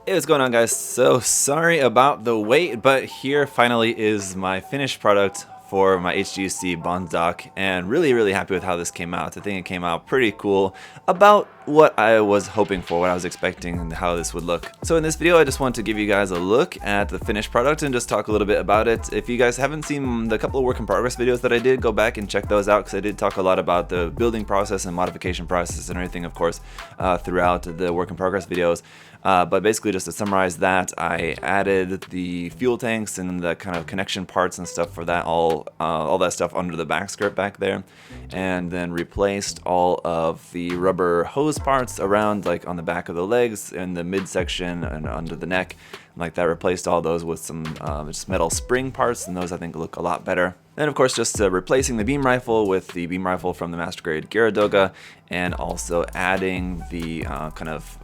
Hey, what's going on, guys? So sorry about the wait, but here finally is my finished product for my HGUC Bond Doc, and really happy with how this came out. I think it came out pretty cool, about what I was hoping for, what I was expecting, and how this would look. So in this video, I just want to give you guys a look at the finished product and just talk a little bit about it. If you guys haven't seen the couple of work in progress videos that I did, go back and check those out, because I did talk a lot about the building process and modification process and everything, of course, throughout the work in progress videos. But basically, just to summarize that, I added the fuel tanks and the kind of connection parts and stuff for that, all that stuff under the back skirt back there, and then replaced all of the rubber hose parts around, like on the back of the legs and the midsection and under the neck. Like that, replaced all those with some just metal spring parts, and those I think look a lot better. And of course, just replacing the beam rifle with the beam rifle from the Master Grade Gyaradoga, and also adding the kind of,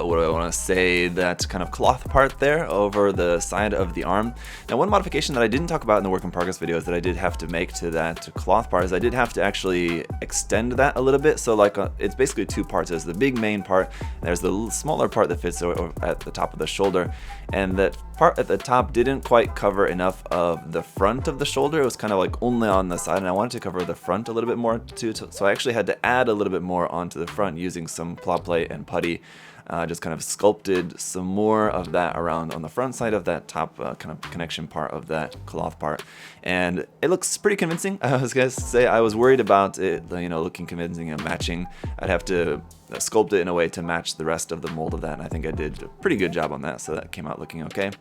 what do I want to say, that kind of cloth part there over the side of the arm. Now, one modification that I didn't talk about in the work in progress videos that I did have to make to that cloth part is I did have to actually extend that a little bit. So like it's basically two parts. There's the big main part, and there's the smaller part that fits at the top of the shoulder. And that part at the top didn't quite cover enough of the front of the shoulder. It was kind of like only on the side, and I wanted to cover the front a little bit more too. So I actually had to add a little bit more onto the front using some plot plate and putty. Just kind of sculpted some more of that around on the front side of that top kind of connection part of that cloth part, and it looks pretty convincing. I was gonna say I was worried about it, looking convincing and matching. I'd have to sculpt it in a way to match the rest of the mold of that, and I think I did a pretty good job on that, so that came out looking okay.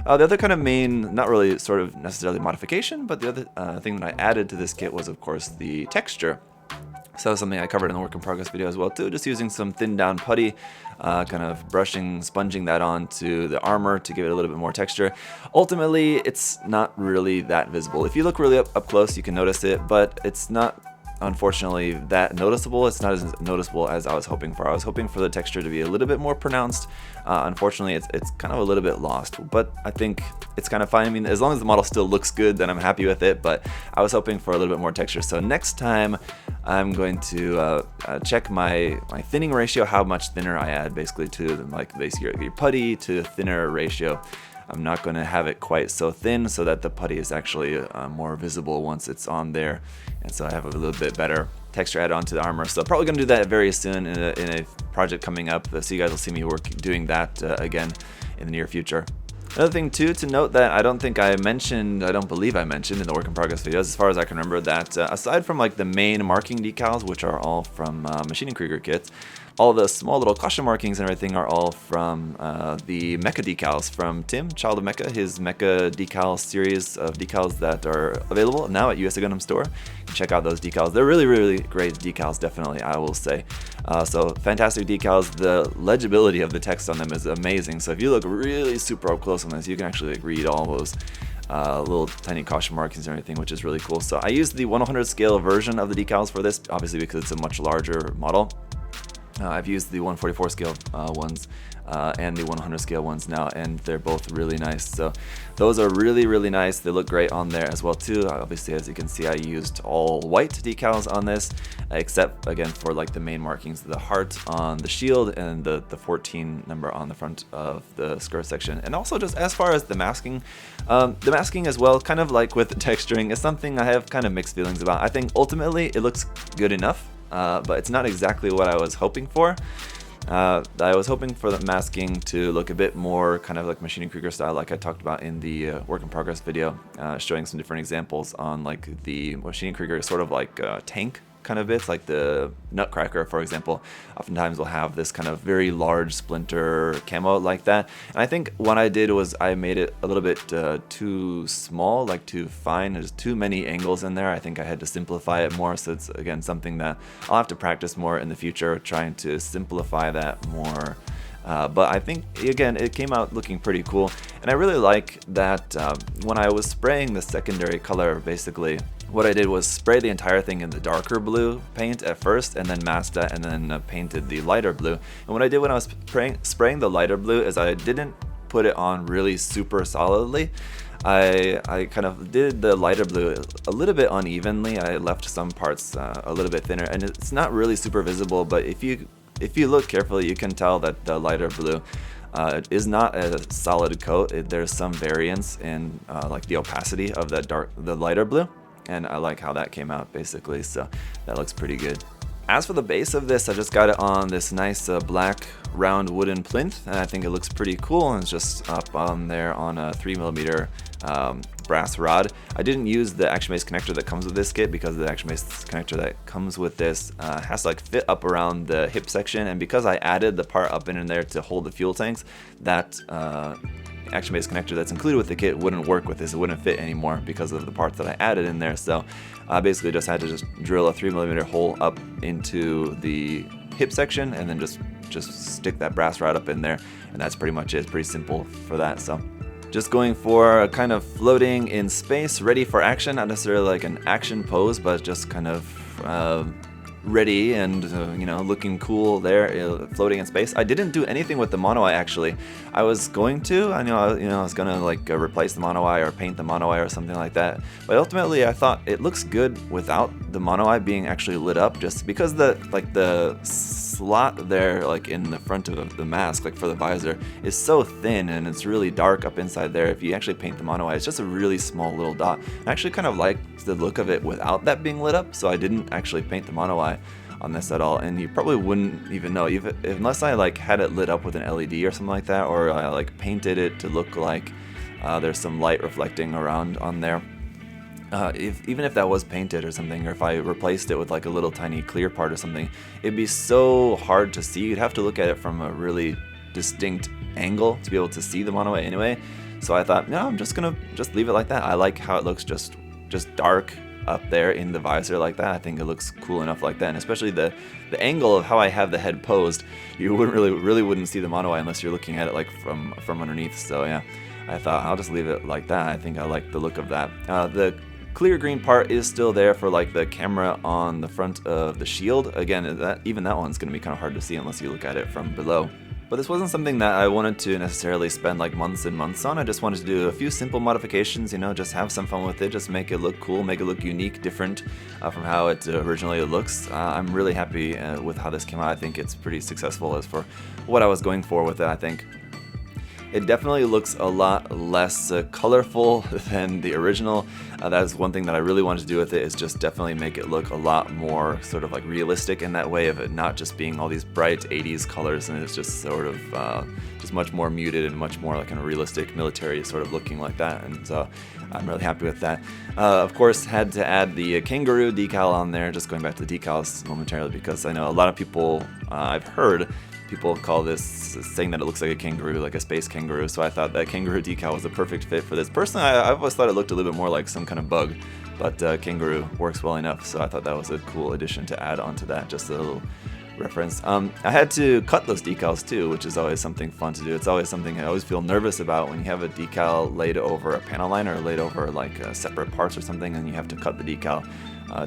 The other kind of main, not really sort of necessarily modification, but the other thing that I added to this kit was, of course, the texture. So that was something I covered in the work in progress video as well too, just using some thin down putty, kind of sponging that onto the armor to give it a little bit more texture. Ultimately, it's not really that visible. If you look really up close, you can notice it, but it's not, unfortunately, that noticeable. It's not as noticeable as I was hoping for. I was hoping for the texture to be a little bit more pronounced. Unfortunately, it's kind of a little bit lost, but I think it's kind of fine. I mean, as long as the model still looks good, then I'm happy with it, but I was hoping for a little bit more texture. So next time, I'm going to check my thinning ratio, how much thinner I add basically to like basically your putty to thinner ratio. I'm not going to have it quite so thin so that the putty is actually more visible once it's on there, and so I have a little bit better texture added onto the armor. So probably going to do that very soon in a project coming up, so you guys will see me doing that again in the near future. Another thing too to note that I don't believe I mentioned in the work in progress videos, as far as I can remember, that aside from like the main marking decals, which are all from Machining Krieger kits, all the small little caution markings and everything are all from the mecha decals from Tim, Child of Mecha, his mecha decal series of decals that are available now at USA Gundam Store. You can check out those decals. They're really great decals, definitely, I will say. So fantastic decals. The legibility of the text on them is amazing. So if you look really super up close on this, you can actually like, read all those little tiny caution markings and everything, which is really cool. So I used the 1/100 scale version of the decals for this, obviously because it's a much larger model. I've used the 144 scale ones and the 100 scale ones now, and they're both really nice. So those are really nice. They look great on there as well too. Obviously, as you can see, I used all white decals on this, except again for like the main markings, the heart on the shield and the 14 number on the front of the skirt section. And also just as far as the masking as well, kind of like with the texturing, is something I have kind of mixed feelings about. I think ultimately it looks good enough. But it's not exactly what I was hoping for. I was hoping for the masking to look a bit more kind of like Machining Krieger style, like I talked about in the work in progress video, showing some different examples on like the Machining Krieger sort of like tank kind of bits, like the Nutcracker, for example, oftentimes will have this kind of very large splinter camo like that. And I think what I did was I made it a little bit too small, like too fine. There's too many angles in there. I think I had to simplify it more. So it's again something that I'll have to practice more in the future, trying to simplify that more. But I think, again, it came out looking pretty cool. And I really like that when I was spraying the secondary color, basically, what I did was spray the entire thing in the darker blue paint at first, and then masked that, and then painted the lighter blue. And what I did when I was spraying the lighter blue is I didn't put it on really super solidly. I kind of did the lighter blue a little bit unevenly. I left some parts a little bit thinner, and it's not really super visible, but if you look carefully, you can tell that the lighter blue It is not a solid coat. There's some variance in like the opacity of the lighter blue, and I like how that came out basically, so that looks pretty good. As for the base of this, I just got it on this nice black round wooden plinth, and I think it looks pretty cool, and it's just up on there on a 3mm brass rod. I didn't use the Action Base connector that comes with this kit because the Action Base connector that comes with this has to like fit up around the hip section, and because I added the part up in there to hold the fuel tanks, that Action Base connector that's included with the kit wouldn't work with this. It wouldn't fit anymore because of the parts that I added in there. So I basically just had to just drill a 3mm hole up into the hip section and then just stick that brass rod up in there, and that's pretty much it. It's pretty simple for that. So just going for a kind of floating in space, ready for action, not necessarily like an action pose, but just kind of ready and you know, looking cool there, floating in space. I didn't do anything with the mono eye actually. I was going to, I was gonna like replace the mono eye or paint the mono eye or something like that, but ultimately I thought it looks good without the mono eye being actually lit up, just because the slot there, like in the front of the mask, like for the visor, is so thin and it's really dark up inside there. If you actually paint the mono eye, it's just a really small little dot. I actually kind of like the look of it without that being lit up, so I didn't actually paint the mono eye on this at all, and you probably wouldn't even know, even unless I like had it lit up with an LED or something like that, or I like painted it to look like there's some light reflecting around on there. Even if that was painted or something, or if I replaced it with like a little tiny clear part or something, it'd be so hard to see. You'd have to look at it from a really distinct angle to be able to see the mono eye anyway. So I thought, no, I'm just gonna leave it like that. I like how it looks just dark up there in the visor like that. I think it looks cool enough like that, and especially the angle of how I have the head posed, you wouldn't really wouldn't see the mono eye unless you're looking at it like from underneath. So yeah, I thought I'll just leave it like that. I think I like the look of that. The clear green part is still there for like the camera on the front of the shield. Again, even that one's gonna be kind of hard to see unless you look at it from below. But this wasn't something that I wanted to necessarily spend like months and months on. I just wanted to do a few simple modifications, you know, just have some fun with it, just make it look cool, make it look unique, different from how it originally looks. I'm really happy with how this came out. I think it's pretty successful as for what I was going for with it. I think it definitely looks a lot less colorful than the original. That's one thing that I really wanted to do with it, is just definitely make it look a lot more sort of like realistic in that way of it not just being all these bright 80s colors, and it's just sort of just much more muted and much more like a realistic military sort of looking like that. And so I'm really happy with that. Of course, had to add the Kangaroo Decal on there, just going back to the decals momentarily, because I know a lot of people, I've heard people call this, saying that it looks like a kangaroo, like a space kangaroo, so I thought that Kangaroo Decal was the perfect fit for this. Personally, I always thought it looked a little bit more like some kind of bug, but kangaroo works well enough, so I thought that was a cool addition to add onto that, just a little reference. I had to cut those decals too, which is always something fun to do. It's always something I always feel nervous about when you have a decal laid over a panel liner or laid over like separate parts or something, and you have to cut the decal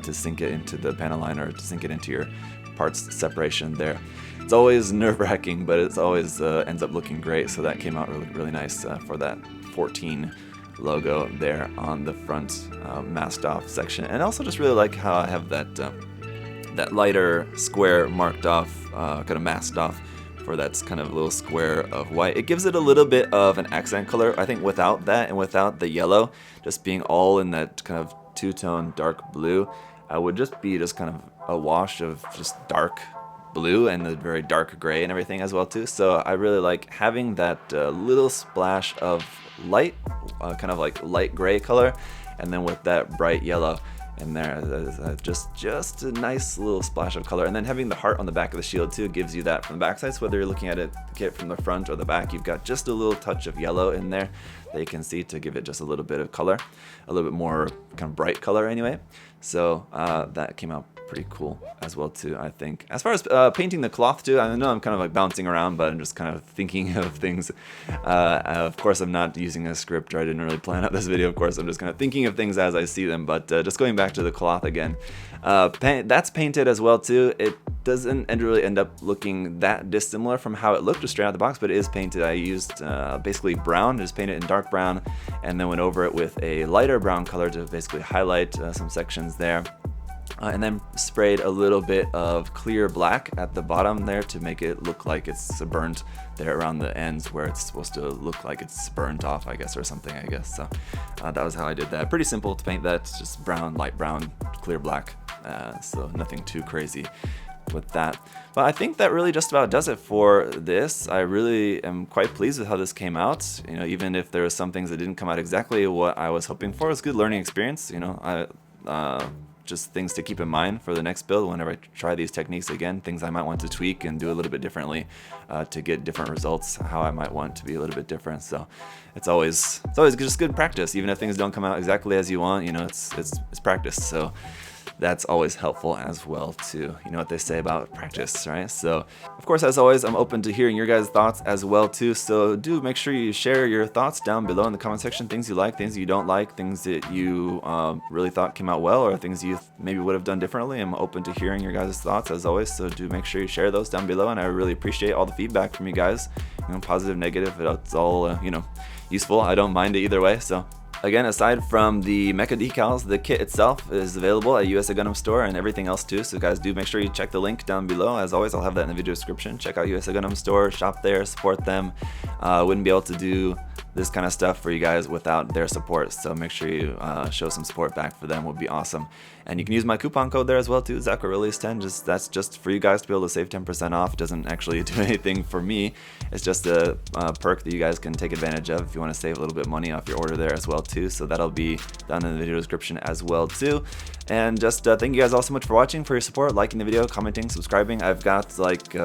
to sink it into the panel liner, to sink it into your parts separation there. It's always nerve-wracking, but it's always ends up looking great. So that came out really nice for that 14 logo there on the front masked off section. And also just really like how I have that that lighter square marked off, kind of masked off for that kind of little square of white. It gives it a little bit of an accent color. I think without that and without the yellow, just being all in that kind of two-tone dark blue, I would just be just kind of a wash of just dark blue and the very dark gray and everything as well too. So I really like having that little splash of light, kind of like light gray color, and then with that bright yellow in there, just a nice little splash of color. And then having the heart on the back of the shield too gives you that from the backside. So whether you're looking at it from the front or the back, you've got just a little touch of yellow in there that you can see to give it just a little bit of color, a little bit more kind of bright color anyway. So that came out pretty cool as well too, I think. As far as painting the cloth too, I know I'm kind of like bouncing around, but I'm just kind of thinking of things. Of course, I'm not using a script, or I didn't really plan out this video. Of course, I'm just kind of thinking of things as I see them. But just going back to the cloth again, that's painted as well too. It doesn't really end up looking that dissimilar from how it looked just straight out of the box, but it is painted. I used basically brown, just painted in dark brown, and then went over it with a lighter brown color to basically highlight some sections there. and then sprayed a little bit of clear black at the bottom there to make it look like it's burned there around the ends where it's supposed to look like it's burnt off, I guess, or something, I guess. So that was how I did that. Pretty simple to paint that, just brown, light brown, clear black, so nothing too crazy with that. But I think that really just about does it for this. I really am quite pleased with how this came out. You know, even if there were some things that didn't come out exactly what I was hoping for, it's a good learning experience. You know, just things to keep in mind for the next build whenever I try these techniques again, things I might want to tweak and do a little bit differently to get different results, how I might want to be a little bit different. So it's always just good practice. Even if things don't come out exactly as you want, you know, it's practice. So that's always helpful as well too. You know what they say about practice, right? So of course, as always, I'm open to hearing your guys' thoughts as well too. So do make sure you share your thoughts down below in the comment section, things you like, things you don't like, things that you really thought came out well, or things you maybe would have done differently. I'm open to hearing your guys' thoughts as always, so do make sure you share those down below, and I really appreciate all the feedback from you guys, you know, positive, negative, it's all you know, useful. I don't mind it either way. So again, aside from the mecha decals, the kit itself is available at USA Gundam Store and everything else too. So guys, do make sure you check the link down below. As always, I'll have that in the video description. Check out USA Gundam Store, shop there, support them. Wouldn't be able to do this kind of stuff for you guys without their support, so make sure you show some support back for them. Would be awesome. And you can use my coupon code there as well too, ZakuAurelius10. That's just for you guys to be able to save 10% off. It doesn't actually do anything for me. It's just a perk that you guys can take advantage of if you want to save a little bit of money off your order there as well too. So that'll be down in the video description as well too. And just thank you guys all so much for watching, for your support, liking the video, commenting, subscribing. I've got like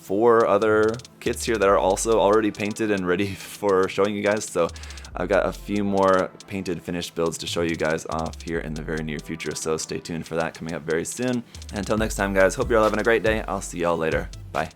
4 other kits here that are also already painted and ready for showing you guys. So I've got a few more painted finished builds to show you guys off here in the very near future. So stay tuned for that coming up very soon. And until next time guys, hope you're all having a great day. I'll see y'all later. Bye.